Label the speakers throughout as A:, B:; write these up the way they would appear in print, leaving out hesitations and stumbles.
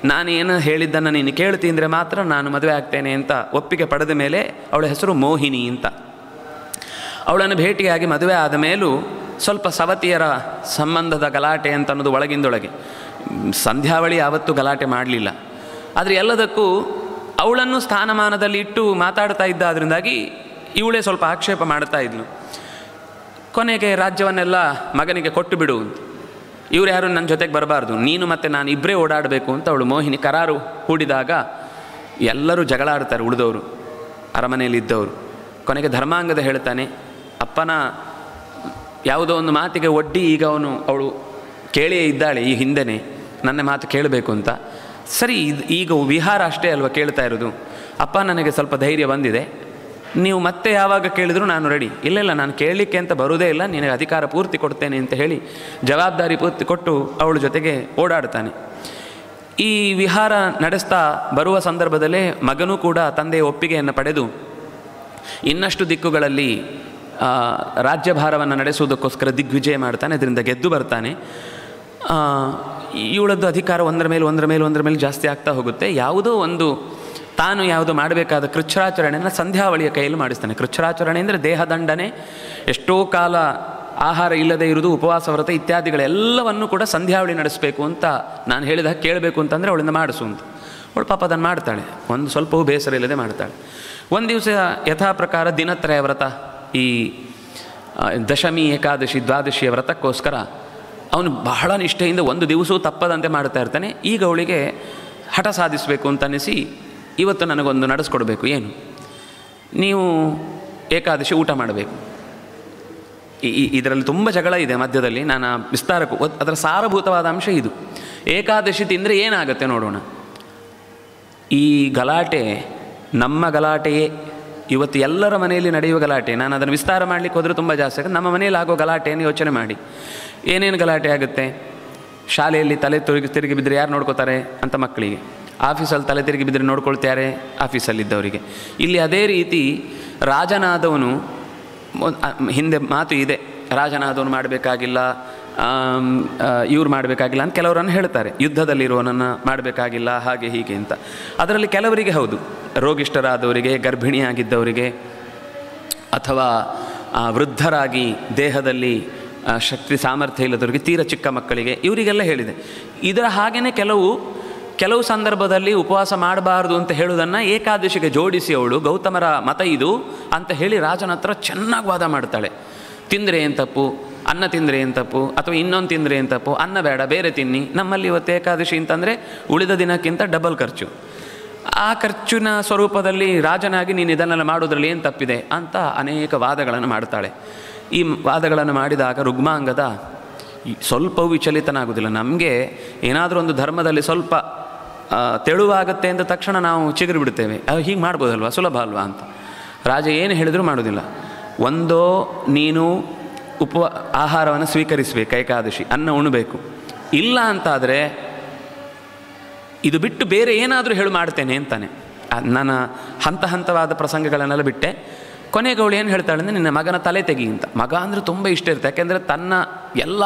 A: ನಾನೇನು ಹೇಳಿದ್ದನ್ನು ನೀನು ಕೇಳ್ತೀಂದರೆ ಮಾತ್ರ ನಾನು ಮದುವೆ ಆಗ್ತೇನೆ ಅಂತ ಒಪ್ಪಿಗೆ ಪಡೆದ ಮೇಲೆ ಅವಳ ಹೆಸರು ಮೋಹಿನಿ ಅಂತ. ಅವಳನ್ನು ಭೇಟಿಯಾಗಿ ಮದುವೆ ಆದ ಮೇಲೂ ಸ್ವಲ್ಪ ಸವತಿಯರ ಸಂಬಂಧದ ಗಲಾಟೆ ಅಂತ ಅನ್ನೋದು ಒಳಗಿಂದೊಳಗೆ. ಸಂಧ್ಯಾವಳಿ ಯಾವತ್ತೂ ಗಲಾಟೆ ಮಾಡಲಿಲ್ಲ, ಆದರೆ ಎಲ್ಲದಕ್ಕೂ ಅವಳನ್ನು ಸ್ಥಾನಮಾನದಲ್ಲಿ ಇಟ್ಟು ಮಾತಾಡ್ತಾ ಇದ್ದ. ಅದರಿಂದಾಗಿ ಇವಳೇ ಸ್ವಲ್ಪ ಆಕ್ಷೇಪ ಮಾಡ್ತಾ ಇದ್ಲು. ಕೊನೆಗೆ ರಾಜ್ಯವನ್ನೆಲ್ಲ ಮಗನಿಗೆ ಕೊಟ್ಟು ಬಿಡು, ಇವ್ರು ಯಾರು ನನ್ನ ಜೊತೆಗೆ ಬರಬಾರ್ದು, ನೀನು ಮತ್ತು ನಾನು ಇಬ್ಬರೇ ಓಡಾಡಬೇಕು ಅಂತ ಅವಳು ಮೋಹಿನಿ ಕರಾರು ಹೂಡಿದಾಗ ಎಲ್ಲರೂ ಜಗಳ ಆಡ್ತಾರೆ ಉಳಿದವರು, ಅರಮನೆಯಲ್ಲಿದ್ದವರು. ಕೊನೆಗೆ ಧರ್ಮಾಂಗದ ಹೇಳ್ತಾನೆ, ಅಪ್ಪನ ಯಾವುದೋ ಒಂದು ಮಾತಿಗೆ ಒಡ್ಡಿ ಈಗ ಅವಳು ಕೇಳಿಯೇ ಇದ್ದಾಳೆ ಈ ಹಿಂದೆನೇ ನನ್ನ ಮಾತು ಕೇಳಬೇಕು ಅಂತ. ಸರಿ, ಈಗ ವಿಹಾರ ಅಷ್ಟೇ ಅಲ್ವ ಕೇಳ್ತಾ ಇರೋದು, ಅಪ್ಪ ನನಗೆ ಸ್ವಲ್ಪ ಧೈರ್ಯ ಬಂದಿದೆ, ನೀವು ಮತ್ತೆ ಯಾವಾಗ ಕೇಳಿದ್ರು ನಾನು ರೆಡಿ. ಇಲ್ಲ ನಾನು ಕೇಳಲಿಕ್ಕೆ ಅಂತ ಬರೋದೇ ಇಲ್ಲ, ನಿನಗೆ ಅಧಿಕಾರ ಪೂರ್ತಿ ಕೊಡ್ತೇನೆ ಅಂತ ಹೇಳಿ ಜವಾಬ್ದಾರಿ ಪೂರ್ತಿ ಕೊಟ್ಟು ಅವಳ ಜೊತೆಗೆ ಓಡಾಡ್ತಾನೆ. ಈ ವಿಹಾರ ನಡೆಸ್ತಾ ಬರುವ ಸಂದರ್ಭದಲ್ಲೇ ಮಗನೂ ಕೂಡ ತಂದೆಯ ಒಪ್ಪಿಗೆಯನ್ನು ಪಡೆದು ಇನ್ನಷ್ಟು ದಿಕ್ಕುಗಳಲ್ಲಿ ರಾಜ್ಯಭಾರವನ್ನು ನಡೆಸುವುದಕ್ಕೋಸ್ಕರ ದಿಗ್ವಿಜಯ ಮಾಡ್ತಾನೆ. ಅದರಿಂದ ಗೆದ್ದು ಬರ್ತಾನೆ. ಇವಳದ್ದು ಅಧಿಕಾರ ಒಂದರ ಮೇಲೆ ಜಾಸ್ತಿ ಆಗ್ತಾ ಹೋಗುತ್ತೆ. ಯಾವುದೋ ಒಂದು ತಾನು ಯಾವುದು ಮಾಡಬೇಕಾದ ಕೃಚ್ಛ್ರಾಚರಣೆಯನ್ನು ಸಂಧ್ಯಾವಳಿಯ ಕೈಯಲ್ಲಿ ಮಾಡಿಸ್ತಾನೆ. ಕೃಚ್ಛ್ರಾಚರಣೆ ಅಂದರೆ ದೇಹದಂಡನೆ, ಎಷ್ಟೋ ಕಾಲ ಆಹಾರ ಇಲ್ಲದೆ ಇರುವುದು, ಉಪವಾಸ ವ್ರತ ಇತ್ಯಾದಿಗಳೆಲ್ಲವನ್ನು ಕೂಡ ಸಂಧ್ಯಾವಳಿ ನಡೆಸಬೇಕು ಅಂತ ನಾನು ಹೇಳಿದಾಗ ಕೇಳಬೇಕು ಅಂತಂದರೆ ಅವಳಿಂದ ಮಾಡಿಸು ಅಂತ. ಅವಳು ಪಾಪ ಅದನ್ನು ಮಾಡ್ತಾಳೆ, ಒಂದು ಸ್ವಲ್ಪವೂ ಬೇಸರ ಇಲ್ಲದೆ ಮಾಡ್ತಾಳೆ. ಒಂದು ದಿವಸ ಯಥಾ ಪ್ರಕಾರ ದಿನತ್ರಯ ವ್ರತ, ಈ ದಶಮಿ ಏಕಾದಶಿ ದ್ವಾದಶಿಯ ವ್ರತಕ್ಕೋಸ್ಕರ ಅವನು ಬಹಳ ನಿಷ್ಠೆಯಿಂದ ಒಂದು ದಿವಸವೂ ತಪ್ಪದಂತೆ ಮಾಡ್ತಾ ಇರ್ತಾನೆ. ಈಗ ಅವಳಿಗೆ ಹಠ ಸಾಧಿಸಬೇಕು ಅಂತ ಅನ್ನಿಸಿ, ಇವತ್ತು ನನಗೊಂದು ನಡೆಸ್ಕೊಡ್ಬೇಕು, ಏನು ನೀವು ಏಕಾದಶಿ ಊಟ ಮಾಡಬೇಕು. ಇದರಲ್ಲಿ ತುಂಬ ಜಗಳ ಇದೆ ಮಧ್ಯದಲ್ಲಿ, ನಾನು ವಿಸ್ತಾರಕ್ಕೂ ಅದರ ಸಾರಭೂತವಾದ ಅಂಶ ಇದು. ಏಕಾದಶಿ ತಿಂದರೆ ಏನಾಗುತ್ತೆ ನೋಡೋಣ. ಈ ಗಲಾಟೆ ನಮ್ಮ ಗಲಾಟೆಯೇ, ಇವತ್ತು ಎಲ್ಲರ ಮನೆಯಲ್ಲಿ ನಡೆಯುವ ಗಲಾಟೆ. ನಾನು ಅದನ್ನು ವಿಸ್ತಾರ ಮಾಡಲಿಕ್ಕೆ ಹೋದರೆ ತುಂಬ ಜಾಸ್ತಿ ಆಗುತ್ತೆ. ನಮ್ಮ ಮನೆಯಲ್ಲಿ ಆಗೋ ಗಲಾಟೆಯನ್ನು ಯೋಚನೆ ಮಾಡಿ, ಏನೇನು ಗಲಾಟೆ ಆಗುತ್ತೆ. ಶಾಲೆಯಲ್ಲಿ ತಲೆ ತಿರುಗಿ ಬಿದ್ದರೆ ಯಾರು ನೋಡ್ಕೋತಾರೆ ಅಂತ ಮಕ್ಕಳಿಗೆ, ಆಫೀಸಲ್ಲಿ ತಲೆ ತಿರುಗಿ ಬಿದ್ದರೆ ನೋಡ್ಕೊಳ್ತಾರೆ ಆಫೀಸಲ್ಲಿದ್ದವರಿಗೆ. ಇಲ್ಲಿ ಅದೇ ರೀತಿ ರಾಜನಾದವನು, ಹಿಂದೆ ಮಾತು ಇದೆ, ರಾಜನಾದವನು ಮಾಡಬೇಕಾಗಿಲ್ಲ, ಇವ್ರು ಮಾಡಬೇಕಾಗಿಲ್ಲ ಅಂತ ಕೆಲವರನ್ನು ಹೇಳ್ತಾರೆ. ಯುದ್ಧದಲ್ಲಿರುವವನನ್ನು ಮಾಡಬೇಕಾಗಿಲ್ಲ ಹಾಗೆ ಹೀಗೆ ಅಂತ. ಅದರಲ್ಲಿ ಕೆಲವರಿಗೆ ಹೌದು, ರೋಗಿಷ್ಠರಾದವರಿಗೆ, ಗರ್ಭಿಣಿಯಾಗಿದ್ದವರಿಗೆ, ಅಥವಾ ವೃದ್ಧರಾಗಿ ದೇಹದಲ್ಲಿ ಶಕ್ತಿ ಸಾಮರ್ಥ್ಯ ಇಲ್ಲದವರಿಗೆ, ತೀರ ಚಿಕ್ಕ ಮಕ್ಕಳಿಗೆ, ಇವರಿಗೆಲ್ಲ ಹೇಳಿದೆ. ಇದರ ಹಾಗೆಯೇ ಕೆಲವು ಸಂದರ್ಭದಲ್ಲಿ ಉಪವಾಸ ಮಾಡಬಾರ್ದು ಅಂತ ಹೇಳುವುದನ್ನು ಏಕಾದಶಿಗೆ ಜೋಡಿಸಿ ಅವಳು ಗೌತಮರ ಮತ ಇದು ಅಂತ ಹೇಳಿ ರಾಜನ ಹತ್ರ ಚೆನ್ನಾಗಿ ವಾದ ಮಾಡ್ತಾಳೆ. ತಿಂದರೆ ಏನು ತಪ್ಪು, ಅನ್ನ ತಿಂದರೆ ಏನು ತಪ್ಪು, ಅಥವಾ ಇನ್ನೊಂದು ತಿಂದರೆ ಏನು ತಪ್ಪು, ಅನ್ನ ಬೇಡ ಬೇರೆ ತಿನ್ನಿ, ನಮ್ಮಲ್ಲಿ ಇವತ್ತು ಏಕಾದಶಿ ಅಂತಂದರೆ ಉಳಿದ ದಿನಕ್ಕಿಂತ ಡಬಲ್ ಖರ್ಚು, ಆ ಖರ್ಚಿನ ಸ್ವರೂಪದಲ್ಲಿ ರಾಜನಾಗಿ ನೀನು ಇದನ್ನೆಲ್ಲ ಮಾಡೋದ್ರಲ್ಲಿ ಏನು ತಪ್ಪಿದೆ ಅಂತ ಅನೇಕ ವಾದಗಳನ್ನು ಮಾಡ್ತಾಳೆ. ಈ ವಾದಗಳನ್ನು ಮಾಡಿದಾಗ ರುಗ್ಮಾಂಗದ ಸ್ವಲ್ಪವೂ ವಿಚಲಿತನಾಗೋದಿಲ್ಲ. ನಮಗೆ ಏನಾದರೂ ಒಂದು ಧರ್ಮದಲ್ಲಿ ಸ್ವಲ್ಪ ತೆಳುವಾಗುತ್ತೆ ಅಂತ ತಕ್ಷಣ ನಾವು ಚಿಗುರು ಬಿಡ್ತೇವೆ, ಹೀಗೆ ಮಾಡ್ಬೋದಲ್ವ, ಸುಲಭ ಅಲ್ವಾ ಅಂತ. ರಾಜ ಏನು ಹೇಳಿದರೂ ಮಾಡೋದಿಲ್ಲ. ಒಂದೋ ನೀನು ಆಹಾರವನ್ನು ಸ್ವೀಕರಿಸಬೇಕು, ಏಕಾದಶಿ ಅನ್ನ ಉಣಬೇಕು, ಇಲ್ಲ ಅಂತಾದರೆ ಇದು ಬಿಟ್ಟು ಬೇರೆ ಏನಾದರೂ ಹೇಳು ಮಾಡ್ತೇನೆ ಅಂತಾನೆ. ನಾನು ಹಂತವಾದ ಪ್ರಸಂಗಗಳನ್ನೆಲ್ಲ ಬಿಟ್ಟೆ. ಕೊನೆಗೆ ಅವಳು ಏನು ಹೇಳ್ತಾಳೆ ಅಂದರೆ, ನಿನ್ನ ಮಗನ ತಲೆ ತೆಗಿ ಅಂತ. ಮಗ ಅಂದರೆ ತುಂಬ ಇಷ್ಟ ಇರುತ್ತೆ, ಯಾಕೆಂದರೆ ತನ್ನ ಎಲ್ಲ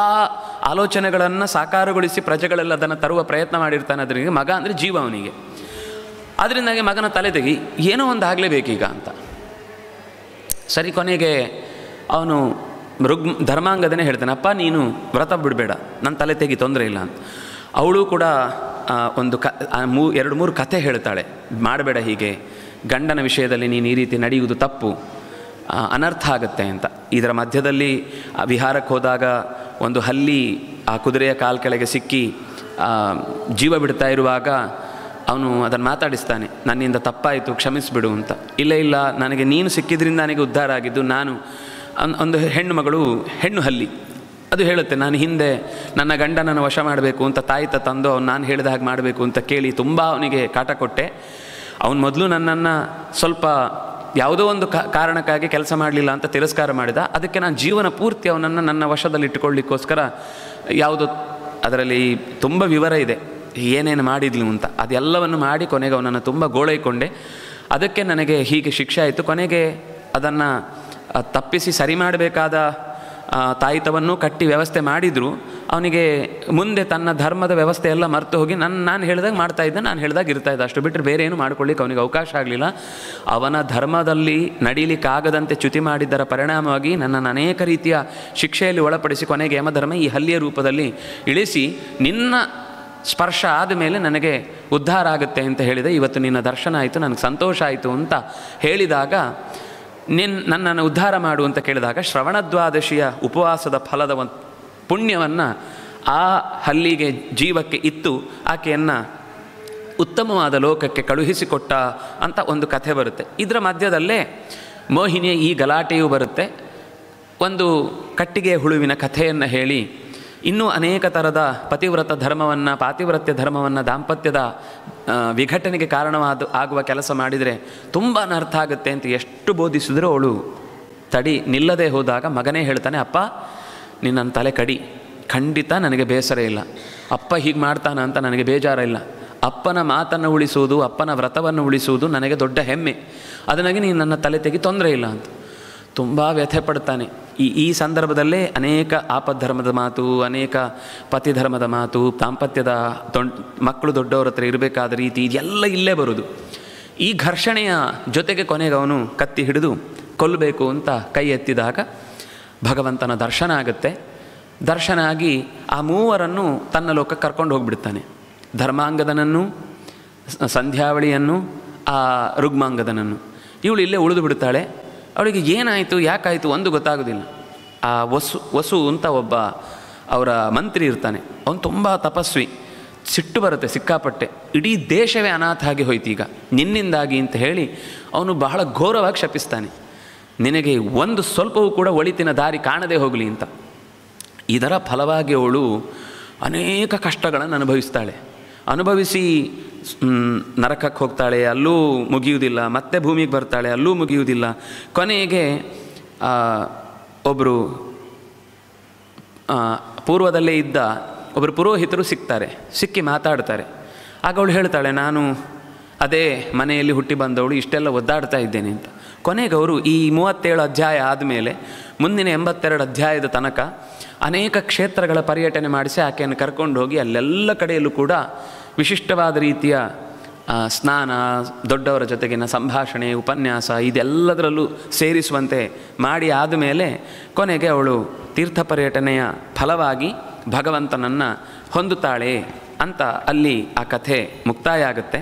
A: ಆಲೋಚನೆಗಳನ್ನು ಸಾಕಾರಗೊಳಿಸಿ ಪ್ರಜೆಗಳೆಲ್ಲ ಅದನ್ನು ತರುವ ಪ್ರಯತ್ನ ಮಾಡಿರ್ತಾನೆ. ಅದರಿಗೆ ಮಗ ಅಂದರೆ ಜೀವ ಅವನಿಗೆ. ಅದರಿಂದಾಗಿ ಮಗನ ತಲೆ ತೆಗಿ, ಏನೋ ಒಂದು ಆಗಲೇಬೇಕೀಗ ಅಂತ. ಸರಿ, ಕೊನೆಗೆ ಅವನು ಧರ್ಮಾಂಗದನೇ ಹೇಳ್ತಾನೆ, ಅಪ್ಪ ನೀನು ವ್ರತ ಬಿಡಬೇಡ, ನನ್ನ ತಲೆ ತೆಗಿ, ತೊಂದರೆ ಇಲ್ಲ ಅಂತ. ಅವಳು ಕೂಡ ಒಂದು 2-3 ಕಥೆ ಹೇಳ್ತಾಳೆ, ಮಾಡಬೇಡ ಹೀಗೆ, ಗಂಡನ ವಿಷಯದಲ್ಲಿ ನೀನು ಈ ರೀತಿ ನಡೆಯುವುದು ತಪ್ಪು, ಅನರ್ಥ ಆಗುತ್ತೆ ಅಂತ. ಇದರ ಮಧ್ಯದಲ್ಲಿ ವಿಹಾರಕ್ಕೆ ಹೋದಾಗ ಒಂದು ಹಲ್ಲಿ ಆ ಕುದುರೆಯ ಕಾಲು ಕೆಳಗೆ ಸಿಕ್ಕಿ ಜೀವ ಬಿಡ್ತಾ ಇರುವಾಗ ಅವನು ಅದನ್ನು ಮಾತಾಡಿಸ್ತಾನೆ, ನನ್ನಿಂದ ತಪ್ಪಾಯಿತು, ಕ್ಷಮಿಸಿಬಿಡು ಅಂತ. ಇಲ್ಲ ನನಗೆ ನೀನು ಸಿಕ್ಕಿದ್ರಿಂದ ನನಗೆ ಉದ್ಧಾರ ಆಗಿದ್ದು, ನಾನು ಒಂದು ಹೆಣ್ಣು ಹಲ್ಲಿ ಅದು ಹೇಳುತ್ತೆ, ನಾನು ಹಿಂದೆ ನನ್ನ ಗಂಡನನ್ನು ವಶ ಮಾಡಬೇಕು ಅಂತ ತಾಯಿ ತಂದು ಅವ್ನು ನಾನು ಹೇಳಿದ ಹಾಗೆ ಮಾಡಬೇಕು ಅಂತ ಕೇಳಿ ತುಂಬ ಅವನಿಗೆ ಕಾಟ ಕೊಟ್ಟೆ. ಅವನು ಮೊದಲು ನನ್ನನ್ನು ಸ್ವಲ್ಪ ಯಾವುದೋ ಒಂದು ಕಾರಣಕ್ಕಾಗಿ ಕೆಲಸ ಮಾಡಲಿಲ್ಲ ಅಂತ ತಿರಸ್ಕಾರ ಮಾಡಿದ. ಅದಕ್ಕೆ ನಾನು ಜೀವನ ಪೂರ್ತಿ ಅವನನ್ನು ನನ್ನ ವಶದಲ್ಲಿ ಇಟ್ಟುಕೊಳ್ಳಿಕ್ಕೋಸ್ಕರ ಯಾವುದೋ, ಅದರಲ್ಲಿ ತುಂಬ ವಿವರ ಇದೆ ಏನೇನು ಮಾಡಿದ್ಲು ಅಂತ. ಅದೆಲ್ಲವನ್ನು ಮಾಡಿ ಕೊನೆಗೆ ಅವನನ್ನು ತುಂಬ ಗೋಳೈಕೊಂಡೆ. ಅದಕ್ಕೆ ನನಗೆ ಹೀಗೆ ಶಿಕ್ಷೆ ಆಯಿತು. ಕೊನೆಗೆ ಅದನ್ನು ತಪ್ಪಿಸಿ ಸರಿ ಮಾಡಬೇಕಾದ ತಾಯಿತವನ್ನು ಕಟ್ಟಿ ವ್ಯವಸ್ಥೆ ಮಾಡಿದರು. ಅವನಿಗೆ ಮುಂದೆ ತನ್ನ ಧರ್ಮದ ವ್ಯವಸ್ಥೆ ಎಲ್ಲ ಮರೆತು ಹೋಗಿ ನಾನು ಹೇಳಿದಾಗ ಮಾಡ್ತಾಯಿದ್ದೆ, ನಾನು ಹೇಳಿದಾಗ ಇರ್ತಾಯಿದ್ದೆ, ಅಷ್ಟು ಬಿಟ್ಟರೆ ಬೇರೆ ಏನು ಮಾಡ್ಕೊಳ್ಳಿಕ್ಕೆ ಅವನಿಗೆ ಅವಕಾಶ ಆಗಲಿಲ್ಲ. ಅವನ ಧರ್ಮದಲ್ಲಿ ನಡೀಲಿಕ್ಕಾಗದಂತೆ ಚ್ಯುತಿ ಮಾಡಿದ್ದರ ಪರಿಣಾಮವಾಗಿ ನನ್ನನ್ನು ಅನೇಕ ರೀತಿಯ ಶಿಕ್ಷೆಯಲ್ಲಿ ಒಳಪಡಿಸಿ ಕೊನೆಗೆ ಯಮಧರ್ಮ ಈ ಹಲ್ಲಿಯ ರೂಪದಲ್ಲಿ ಇಳಿಸಿ ನಿನ್ನ ಸ್ಪರ್ಶ ಆದಮೇಲೆ ನನಗೆ ಉದ್ಧಾರ ಆಗುತ್ತೆ ಅಂತ ಹೇಳಿದೆ. ಇವತ್ತು ನಿನ್ನ ದರ್ಶನ ಆಯಿತು, ನನಗೆ ಸಂತೋಷ ಆಯಿತು ಅಂತ ಹೇಳಿದಾಗ ನನ್ನನ್ನು ಉದ್ಧಾರ ಮಾಡು ಅಂತ ಕೇಳಿದಾಗ ಶ್ರವಣದ್ವಾದಶಿಯ ಉಪವಾಸದ ಫಲದ ಒಂದು ಪುಣ್ಯವನ್ನು ಆ ಹಲ್ಲಿಗೆ ಜೀವಕ್ಕೆ ಇತ್ತು ಆಕೆಯನ್ನು ಉತ್ತಮವಾದ ಲೋಕಕ್ಕೆ ಕಳುಹಿಸಿಕೊಟ್ಟ ಅಂತ ಒಂದು ಕಥೆ ಬರುತ್ತೆ. ಇದರ ಮಧ್ಯದಲ್ಲೇ ಮೋಹಿನಿಯ ಈ ಗಲಾಟೆಯೂ ಬರುತ್ತೆ. ಒಂದು ಕಟ್ಟಿಗೆ ಹುಳುವಿನ ಕಥೆಯನ್ನು ಹೇಳಿ ಇನ್ನೂ ಅನೇಕ ಥರದ ಪತಿವ್ರತ ಧರ್ಮವನ್ನು, ಪಾತಿವ್ರತ್ಯ ಧರ್ಮವನ್ನು, ದಾಂಪತ್ಯದ ವಿಘಟನೆಗೆ ಆಗುವ ಕೆಲಸ ಮಾಡಿದರೆ ತುಂಬ ಅನರ್ಥ ಆಗುತ್ತೆ ಅಂತ ಎಷ್ಟು ಬೋಧಿಸಿದ್ರೂ ಅವಳು ತಡಿ ನಿಲ್ಲದೆ ಹೋದಾಗ ಮಗನೇ ಹೇಳ್ತಾನೆ, ಅಪ್ಪ ನಿನ್ನ ತಲೆ ಕಡಿ, ಖಂಡಿತ ನನಗೆ ಬೇಸರ ಇಲ್ಲ, ಅಪ್ಪ ಹೀಗೆ ಮಾಡ್ತಾನ ಅಂತ ನನಗೆ ಬೇಜಾರ ಇಲ್ಲ, ಅಪ್ಪನ ಮಾತನ್ನು ಉಳಿಸುವುದು, ಅಪ್ಪನ ವ್ರತವನ್ನು ಉಳಿಸುವುದು ನನಗೆ ದೊಡ್ಡ ಹೆಮ್ಮೆ, ಅದನ್ನಾಗಿ ನೀನು ನನ್ನ ತಲೆ ತೆಗಿ, ತೊಂದರೆ ಇಲ್ಲ ಅಂತ ತುಂಬ ವ್ಯಥೆ ಪಡ್ತಾನೆ. ಈ ಸಂದರ್ಭದಲ್ಲೇ ಅನೇಕ ಆಪದ್ಧರ್ಮದ ಮಾತು, ಅನೇಕ ಪತಿಧರ್ಮದ ಮಾತು, ದಾಂಪತ್ಯದ ಮಕ್ಕಳು ದೊಡ್ಡವರ ಹತ್ರ ಇರಬೇಕಾದ ರೀತಿ ಇದೆಲ್ಲ ಇಲ್ಲೇ ಬರೋದು. ಈ ಘರ್ಷಣೆಯ ಜೊತೆಗೆ ಕೊನೆಗೆ ಅವನು ಕತ್ತಿ ಹಿಡಿದು ಕೊಲ್ಲಬೇಕು ಅಂತ ಕೈ ಎತ್ತಿದಾಗ ಭಗವಂತನ ದರ್ಶನ ಆಗುತ್ತೆ. ದರ್ಶನ ಆಗಿ ಆ ಮೂವರನ್ನು ತನ್ನ ಲೋಕಕ್ಕೆ ಕರ್ಕೊಂಡು ಹೋಗಿಬಿಡ್ತಾನೆ. ಧರ್ಮಾಂಗದನನ್ನು, ಸಂಧ್ಯಾವಳಿಯನ್ನು, ಆ ರುಗ್ಮಾಂಗದನನ್ನು. ಇವಳು ಇಲ್ಲೇ ಉಳಿದು ಬಿಡ್ತಾಳೆ. ಅವಳಿಗೆ ಏನಾಯಿತು ಯಾಕಾಯಿತು ಒಂದು ಗೊತ್ತಾಗೋದಿಲ್ಲ. ಆ ವಸು ಅಂತ ಒಬ್ಬ ಅವರ ಮಂತ್ರಿ ಇರ್ತಾನೆ, ಅವನು ತುಂಬ ತಪಸ್ವಿ, ಸಿಟ್ಟು ಬರುತ್ತೆ ಸಿಕ್ಕಾಪಟ್ಟೆ, ಇಡೀ ದೇಶವೇ ಅನಾಥ ಆಗಿ ಹೋಯ್ತು ಈಗ ನಿನ್ನಿಂದಾಗಿ ಅಂತ ಹೇಳಿ ಅವನು ಬಹಳ ಘೋರವಾಗಿ ಶಪಿಸ್ತಾನೆ, ನಿನಗೆ ಒಂದು ಸ್ವಲ್ಪವೂ ಕೂಡ ಒಳಿತಿನ ದಾರಿ ಕಾಣದೇ ಹೋಗಲಿ ಅಂತ. ಇದರ ಫಲವಾಗಿ ಅವಳು ಅನೇಕ ಕಷ್ಟಗಳನ್ನು ಅನುಭವಿಸ್ತಾಳೆ. ಅನುಭವಿಸಿ ನರಕಕ್ಕೆ ಹೋಗ್ತಾಳೆ, ಅಲ್ಲೂ ಮುಗಿಯುವುದಿಲ್ಲ, ಮತ್ತೆ ಭೂಮಿಗೆ ಬರ್ತಾಳೆ, ಅಲ್ಲೂ ಮುಗಿಯುವುದಿಲ್ಲ. ಕೊನೆಗೆ ಒಬ್ಬರು ಪೂರ್ವದಲ್ಲೇ ಇದ್ದ ಒಬ್ಬರು ಪುರೋಹಿತರು ಸಿಕ್ಕಿ ಮಾತಾಡ್ತಾರೆ. ಆಗ ಅವಳು ಹೇಳ್ತಾಳೆ, ನಾನು ಅದೇ ಮನೆಯಲ್ಲಿ ಹುಟ್ಟಿ ಬಂದವಳು, ಇಷ್ಟೆಲ್ಲ ಒದ್ದಾಡ್ತಾ ಇದ್ದೇನೆ ಅಂತ. ಕೊನೆಗೆ ಅವರು ಈ 37 ಅಧ್ಯಾಯ ಆದಮೇಲೆ ಮುಂದಿನ 82 ಅಧ್ಯಾಯದ ತನಕ ಅನೇಕ ಕ್ಷೇತ್ರಗಳ ಪರ್ಯಟನೆ ಮಾಡಿಸಿ ಆಕೆಯನ್ನು ಕರ್ಕೊಂಡು ಹೋಗಿ ಅಲ್ಲೆಲ್ಲ ಕಡೆಯಲ್ಲೂ ಕೂಡ ವಿಶಿಷ್ಟವಾದ ರೀತಿಯ ಸ್ನಾನ, ದೊಡ್ಡವರ ಜೊತೆಗಿನ ಸಂಭಾಷಣೆ, ಉಪನ್ಯಾಸ ಇದೆಲ್ಲದರಲ್ಲೂ ಸೇರಿಸುವಂತೆ ಮಾಡಿ ಆದಮೇಲೆ ಕೊನೆಗೆ ಅವಳು ತೀರ್ಥ ಪರ್ಯಟನೆಯ ಫಲವಾಗಿ ಭಗವಂತನನ್ನು ಹೊಂದುತ್ತಾಳೆ ಅಂತ ಅಲ್ಲಿ ಆ ಕಥೆ ಮುಕ್ತಾಯ ಆಗುತ್ತೆ.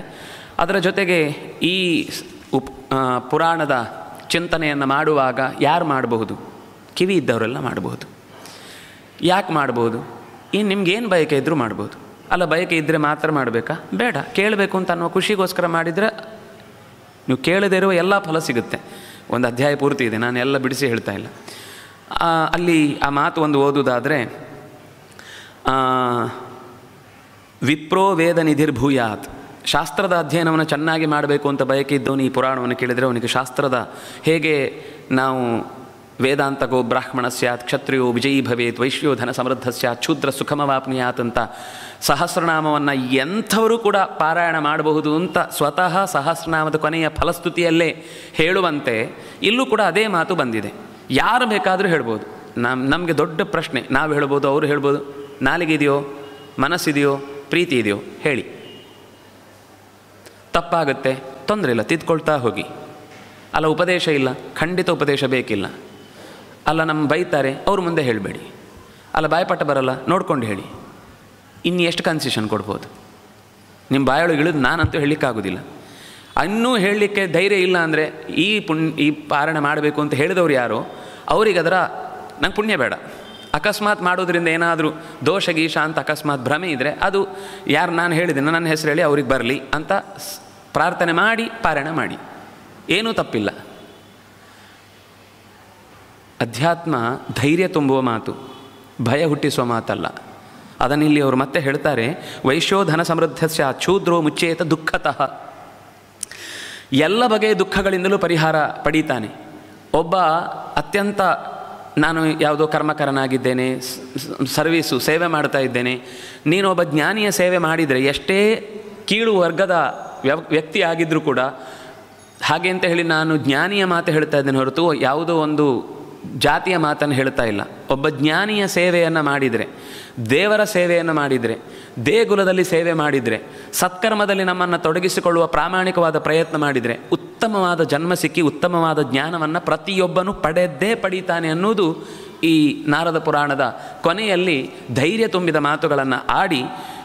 A: ಅದರ ಜೊತೆಗೆ ಈ ಪುರಾಣದ ಚಿಂತನೆಯನ್ನು ಮಾಡುವಾಗ ಯಾರು ಮಾಡಬಹುದು? ಕಿವಿ ಇದ್ದವರೆಲ್ಲ ಮಾಡಬಹುದು. ಯಾಕೆ ಮಾಡ್ಬೋದು? ಇನ್ನು ನಿಮ್ಗೇನು ಬಯಕೆ ಇದ್ದರೂ ಮಾಡ್ಬೋದು. ಅಲ್ಲ, ಬಯಕೆ ಇದ್ದರೆ ಮಾತ್ರ ಮಾಡಬೇಕಾ? ಬೇಡ, ಕೇಳಬೇಕು ಅಂತ ಅನ್ನೋ ಖುಷಿಗೋಸ್ಕರ ಮಾಡಿದರೆ ನೀವು ಕೇಳದೇ ಇರುವ ಎಲ್ಲ ಫಲ ಸಿಗುತ್ತೆ. ಒಂದು ಅಧ್ಯಾಯ ಪೂರ್ತಿ ಇದೆ, ನಾನು ಎಲ್ಲ ಬಿಡಿಸಿ ಹೇಳ್ತಾ ಇಲ್ಲ. ಅಲ್ಲಿ ಆ ಮಾತು ಒಂದು ಓದುವುದಾದರೆ, ವಿಪ್ರೋ ವೇದ ನಿಧಿರ್ಭೂಯಾತ್, ಶಾಸ್ತ್ರದ ಅಧ್ಯಯನವನ್ನು ಚೆನ್ನಾಗಿ ಮಾಡಬೇಕು ಅಂತ ಬಯಕೆ ಇದ್ದವನು ಈ ಪುರಾಣವನ್ನು ಕೇಳಿದರೆ ಅವನಿಗೆ ಶಾಸ್ತ್ರದ ಹೇಗೆ ನಾವು ವೇದಾಂತ ಗೋ ಬ್ರಾಹ್ಮಣ ಸ್ಯಾತ್, ಕ್ಷತ್ರಿಯೋ ವಿಜಯೀ ಭವೇತ್, ವೈಶ್ಯೋ ಧನ ಸಮೃದ್ಧ ಸ್ಯಾತ್, ಶೂದ್ರ ಸುಖಮವಾಪ್ನಿಯಾತ್ ಅಂತ ಸಹಸ್ರನಾಮವನ್ನು ಎಂಥವರು ಕೂಡ ಪಾರಾಯಣ ಮಾಡಬಹುದು ಅಂತ ಸ್ವತಃ ಸಹಸ್ರನಾಮದ ಕೊನೆಯ ಫಲಸ್ತುತಿಯಲ್ಲೇ ಹೇಳುವಂತೆ ಇಲ್ಲೂ ಕೂಡ ಅದೇ ಮಾತು ಬಂದಿದೆ. ಯಾರು ಬೇಕಾದರೂ ಹೇಳ್ಬೋದು. ನಮಗೆ ದೊಡ್ಡ ಪ್ರಶ್ನೆ, ನಾವು ಹೇಳ್ಬೋದು, ಅವರು ಹೇಳ್ಬೋದು. ನಾಲಿಗಿದೆಯೋ, ಮನಸ್ಸಿದೆಯೋ, ಪ್ರೀತಿ ಇದೆಯೋ ಹೇಳಿ. ತಪ್ಪಾಗುತ್ತೆ, ತೊಂದರೆ ಇಲ್ಲ, ತಿದ್ಕೊಳ್ತಾ ಹೋಗಿ. ಅಲ್ಲ, ಉಪದೇಶ ಇಲ್ಲ, ಖಂಡಿತ ಉಪದೇಶ ಬೇಕಿಲ್ಲ. ಅಲ್ಲ, ನಮ್ಮ ಬೈತಾರೆ, ಅವ್ರ ಮುಂದೆ ಹೇಳಬೇಡಿ. ಅಲ್ಲ, ಬಾಯ್ಪಾಠ ಬರಲ್ಲ, ನೋಡ್ಕೊಂಡು ಹೇಳಿ. ಇನ್ನು ಎಷ್ಟು ಕನ್ಸೆಷನ್ ಕೊಡ್ಬೋದು? ನಿಮ್ಮ ಬಾಯೊಳಗೆ ಇಳಿದು ನಾನಂತೂ ಹೇಳಲಿಕ್ಕಾಗೋದಿಲ್ಲ. ಇನ್ನೂ ಹೇಳಲಿಕ್ಕೆ ಧೈರ್ಯ ಇಲ್ಲ ಅಂದರೆ ಈ ಪಾರಾಯಣ ಮಾಡಬೇಕು ಅಂತ ಹೇಳಿದವ್ರು ಯಾರೋ ಅವ್ರಿಗೆ ಅದರ ನಂಗೆ ಪುಣ್ಯ ಬೇಡ. ಅಕಸ್ಮಾತ್ ಮಾಡೋದ್ರಿಂದ ಏನಾದರೂ ದೋಷ ಗೀಷ ಅಂತ ಅಕಸ್ಮಾತ್ ಭ್ರಮೆ ಇದ್ದರೆ ಅದು ಯಾರು ನಾನು ಹೇಳಿದ್ದೀನಿ ನನ್ನ ಹೆಸರು ಹೇಳಿ ಅವ್ರಿಗೆ ಬರಲಿ ಅಂತ ಪ್ರಾರ್ಥನೆ ಮಾಡಿ ಪಾರಾಯಣ ಮಾಡಿ, ಏನೂ ತಪ್ಪಿಲ್ಲ. ಅಧ್ಯಾತ್ಮ ಧೈರ್ಯ ತುಂಬುವ ಮಾತು, ಭಯ ಹುಟ್ಟಿಸುವ ಮಾತಲ್ಲ. ಅದನ್ನಿಲ್ಲಿ ಅವರು ಮತ್ತೆ ಹೇಳ್ತಾರೆ, ವೈಶ್ಯೋಧನ ಸಮೃದ್ಧಸ್ಯ ಶೂದ್ರೋ ಮುಚ್ಚೇತ ದುಃಖತಃ. ಎಲ್ಲ ಬಗೆಯ ದುಃಖಗಳಿಂದಲೂ ಪರಿಹಾರ ಪಡೀತಾನೆ. ಒಬ್ಬ ಅತ್ಯಂತ ನಾನು ಯಾವುದೋ ಕರ್ಮಕರನಾಗಿದ್ದೇನೆ, ಸರ್ವೀಸು ಸೇವೆ ಮಾಡ್ತಾ ಇದ್ದೇನೆ, ನೀನೊಬ್ಬ ಜ್ಞಾನಿಯ ಸೇವೆ ಮಾಡಿದರೆ ಎಷ್ಟೇ ಕೀಳು ವರ್ಗದ ವ್ಯಕ್ತಿ ಆಗಿದ್ದರೂ ಕೂಡ, ಹಾಗೆ ಅಂತ ಹೇಳಿ ನಾನು ಜ್ಞಾನಿಯ ಮಾತು ಹೇಳ್ತಾ ಇದ್ದೇನೆ ಹೊರತು ಯಾವುದೋ ಒಂದು ಜಾತಿಯ ಮಾತನ್ನು ಹೇಳ್ತಾ ಇಲ್ಲ. ಒಬ್ಬ ಜ್ಞಾನಿಯ ಸೇವೆಯನ್ನು ಮಾಡಿದರೆ, ದೇವರ ಸೇವೆಯನ್ನು ಮಾಡಿದರೆ, ದೇಗುಲದಲ್ಲಿ ಸೇವೆ ಮಾಡಿದರೆ, ಸತ್ಕರ್ಮದಲ್ಲಿ ನಮ್ಮನ್ನು ತೊಡಗಿಸಿಕೊಳ್ಳುವ ಪ್ರಾಮಾಣಿಕವಾದ ಪ್ರಯತ್ನ ಮಾಡಿದರೆ ಉತ್ತಮವಾದ ಜನ್ಮ ಸಿಕ್ಕಿ ಉತ್ತಮವಾದ ಜ್ಞಾನವನ್ನು ಪ್ರತಿಯೊಬ್ಬನೂ ಪಡೀತಾನೆ ಅನ್ನೋದು ಈ ನಾರದ ಪುರಾಣದ ಕೊನೆಯಲ್ಲಿ ಧೈರ್ಯ ತುಂಬಿದ ಮಾತುಗಳನ್ನು ಆಡಿ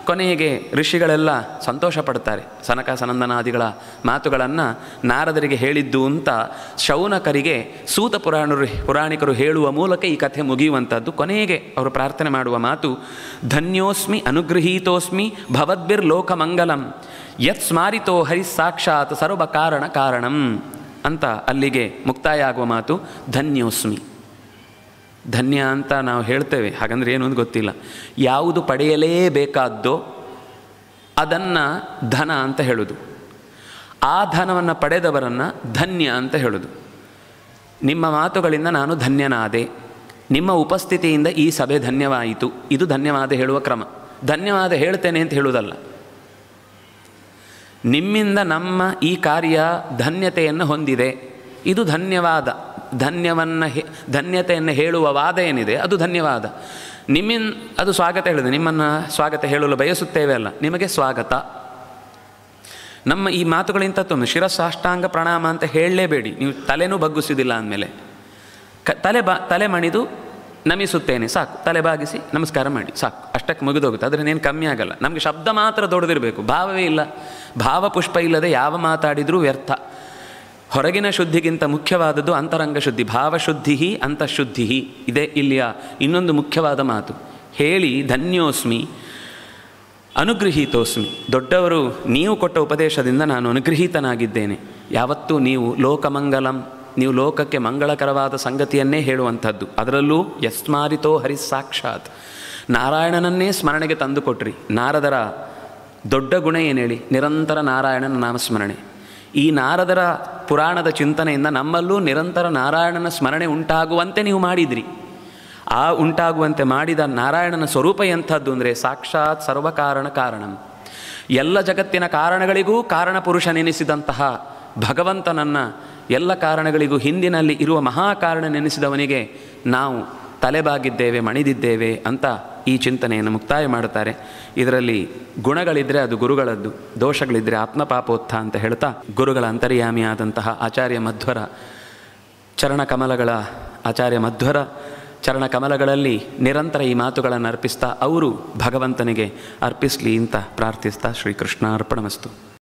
A: ಕೊನೆಗೆ ಋಷಿಗಳೆಲ್ಲ ಸಂತೋಷ ಪಡ್ತಾರೆ. ಸನಕ ಸನಂದನಾದಿಗಳ ಮಾತುಗಳನ್ನು ನಾರದರಿಗೆ ಹೇಳಿದ್ದು ಅಂತ ಶೌನಕರಿಗೆ ಸೂತ ಪುರಾಣಿಕರು ಹೇಳುವ ಮೂಲಕ ಈ ಕಥೆ ಮುಗಿಯುವಂಥದ್ದು. ಕೊನೆಗೆ ಅವರು ಪ್ರಾರ್ಥನೆ ಮಾಡುವ ಮಾತು, ಧನ್ಯೋಸ್ಮಿ ಅನುಗೃಹೀತೋಸ್ಮಿ ಭವದ್ಭಿರ್ಲೋಕಮಂಗಲಂ ಯತ್ ಸ್ಮಾರಿತೋ ಹರಿಸ್ಸಾಕ್ಷಾತ್ ಸರ್ವ ಕಾರಣ ಕಾರಣಂ ಅಂತ ಅಲ್ಲಿಗೆ ಮುಕ್ತಾಯ ಆಗುವ ಮಾತು ಧನ್ಯೋಸ್ಮಿ. ಧನ್ಯ ಅಂತ ನಾವು ಹೇಳ್ತೇವೆ, ಹಾಗಂದ್ರೆ ಏನು ಅಂತ ಗೊತ್ತಿಲ್ಲ. ಯಾವುದು ಪಡೆಯಲೇಬೇಕಾದ್ದೋ ಅದನ್ನು ಧನ ಅಂತ ಹೇಳೋದು, ಆ ಧನವನ್ನು ಪಡೆದವರನ್ನು ಧನ್ಯ ಅಂತ ಹೇಳೋದು. ನಿಮ್ಮ ಮಾತುಗಳಿಂದ ನಾನು ಧನ್ಯನಾದೆ, ನಿಮ್ಮ ಉಪಸ್ಥಿತಿಯಿಂದ ಈ ಸಭೆ ಧನ್ಯವಾಯಿತು, ಇದು ಧನ್ಯವಾದ ಹೇಳುವ ಕ್ರಮ. ಧನ್ಯವಾದ ಹೇಳ್ತೇನೆ ಅಂತ ಹೇಳುವುದಲ್ಲ. ನಿಮ್ಮಿಂದ ನಮ್ಮ ಈ ಕಾರ್ಯ ಧನ್ಯತೆಯನ್ನು ಹೊಂದಿದೆ, ಇದು ಧನ್ಯವಾದ. ಧನ್ಯತೆಯನ್ನು ಹೇಳುವ ವಾದ ಏನಿದೆ ಅದು ಧನ್ಯವಾದ. ಅದು ಸ್ವಾಗತ ಹೇಳಿದೆ, ನಿಮ್ಮನ್ನು ಸ್ವಾಗತ ಹೇಳಲು ಬಯಸುತ್ತೇವೆ ಅಲ್ಲ, ನಿಮಗೆ ಸ್ವಾಗತ. ನಮ್ಮ ಈ ಮಾತುಗಳಿಂದ ಶಿರಸಾಷ್ಟಾಂಗ ಪ್ರಣಾಮ ಅಂತ ಹೇಳಲೇಬೇಡಿ. ನೀವು ತಲೆನೂ ಬಗ್ಗಿಸಿದಿಲ್ಲ ಅಂದಮೇಲೆ ತಲೆ ಮಣಿದು ನಮಿಸುತ್ತೇನೆ ಸಾಕು, ತಲೆ ಬಾಗಿಸಿ ನಮಸ್ಕಾರ ಮಾಡಿ ಸಾಕು, ಅಷ್ಟಕ್ಕೆ ಮುಗಿದೋಗುತ್ತೆ. ಅದರೇನೇನು ಕಮ್ಮಿ ಆಗಲ್ಲ. ನಮಗೆ ಶಬ್ದ ಮಾತ್ರ ದೊಡ್ಡದಿರಬೇಕು, ಭಾವವೇ ಇಲ್ಲ. ಭಾವಪುಷ್ಪ ಇಲ್ಲದೆ ಯಾವ ಮಾತಾಡಿದರೂ ವ್ಯರ್ಥ. ಹೊರಗಿನ ಶುದ್ಧಿಗಿಂತ ಮುಖ್ಯವಾದದ್ದು ಅಂತರಂಗ ಶುದ್ಧಿ. ಭಾವಶುದ್ಧಿ ಅಂತಃಶುದ್ಧಿ ಇದೇ ಇಲ್ಲಿಯ ಇನ್ನೊಂದು ಮುಖ್ಯವಾದ ಮಾತು. ಹೇಳಿ ಧನ್ಯೋಸ್ಮಿ ಅನುಗೃಹೀತೋಸ್ಮಿ. ದೊಡ್ಡವರು ನೀವು ಕೊಟ್ಟ ಉಪದೇಶದಿಂದ ನಾನು ಅನುಗೃಹೀತನಾಗಿದ್ದೇನೆ. ಯಾವತ್ತೂ ನೀವು ಲೋಕಮಂಗಲಂ, ನೀವು ಲೋಕಕ್ಕೆ ಮಂಗಳಕರವಾದ ಸಂಗತಿಯನ್ನೇ ಹೇಳುವಂಥದ್ದು. ಅದರಲ್ಲೂ ಯಸ್ಮಾರಿತೋ ಹರಿಸ್ಸಾಕ್ಷಾತ್, ನಾರಾಯಣನನ್ನೇ ಸ್ಮರಣೆಗೆ ತಂದುಕೊಟ್ರಿ. ನಾರದರ ದೊಡ್ಡ ಗುಣ ಏನು ಹೇಳಿ? ನಿರಂತರ ನಾರಾಯಣನ ನಾಮಸ್ಮರಣೆ. ಈ ನಾರದರ ಪುರಾಣದ ಚಿಂತನೆಯಿಂದ ನಮ್ಮಲ್ಲೂ ನಿರಂತರ ನಾರಾಯಣನ ಸ್ಮರಣೆ ಉಂಟಾಗುವಂತೆ ನೀವು ಮಾಡಿದ್ರಿ. ಆ ಉಂಟಾಗುವಂತೆ ಮಾಡಿದ ನಾರಾಯಣನ ಸ್ವರೂಪ ಎಂಥದ್ದು ಅಂದರೆ ಸಾಕ್ಷಾತ್ ಸರ್ವಕಾರಣ ಕಾರಣಂ. ಎಲ್ಲ ಜಗತ್ತಿನ ಕಾರಣಗಳಿಗೂ ಕಾರಣ ಪುರುಷನೆನಿಸಿದಂತಹ ಭಗವಂತನನ್ನು ಎಲ್ಲ ಕಾರಣಗಳಿಗೂ ಹಿಂದಿನಲ್ಲಿ ಇರುವ ಮಹಾಕಾರಣ ನೆನೆಸಿದವನಿಗೆ ನಾವು ತಲೆಬಾಗಿದ್ದೇವೆ, ಮಣಿದಿದ್ದೇವೆ ಅಂತ ಈ ಚಿಂತನೆಯನ್ನು ಮುಕ್ತಾಯ ಮಾಡುತ್ತಾರೆ. ಇದರಲ್ಲಿ ಗುಣಗಳಿದ್ದರೆ ಅದು ಗುರುಗಳದ್ದು, ದೋಷಗಳಿದ್ದರೆ ಆತ್ಮಪಾಪೋತ್ಥ ಅಂತ ಹೇಳ್ತಾ ಗುರುಗಳ ಅಂತರ್ಯಾಮಿಯಾದಂತಹ ಆಚಾರ್ಯ ಮಧ್ವರ ಚರಣಕಮಲಗಳಲ್ಲಿ ನಿರಂತರ ಈ ಮಾತುಗಳನ್ನು ಅರ್ಪಿಸ್ತಾ ಅವರು ಭಗವಂತನಿಗೆ ಅರ್ಪಿಸಲಿ ಅಂತ ಪ್ರಾರ್ಥಿಸ್ತಾ ಶ್ರೀಕೃಷ್ಣಾರ್ಪಣಮಸ್ತು.